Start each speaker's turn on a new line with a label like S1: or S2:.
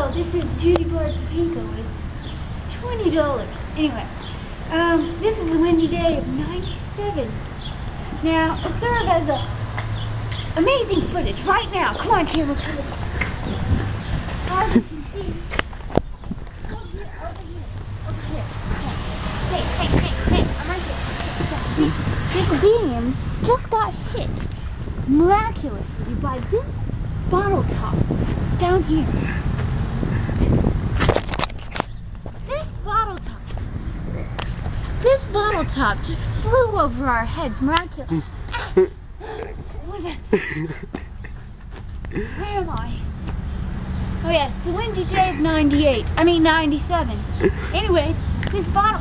S1: Hello, this is Judy Bart Topinka with $20. Anyway, this is a windy day of 97. Now, it serves as a amazing footage right now. Come on, camera crew. As you can see, over here. Hey, I'm right here. See, this beam just got hit miraculously by this bottle top down here. This bottle top just flew over our heads miraculously. Where am I? Oh yes, the windy day of 97. Anyways, this bottle...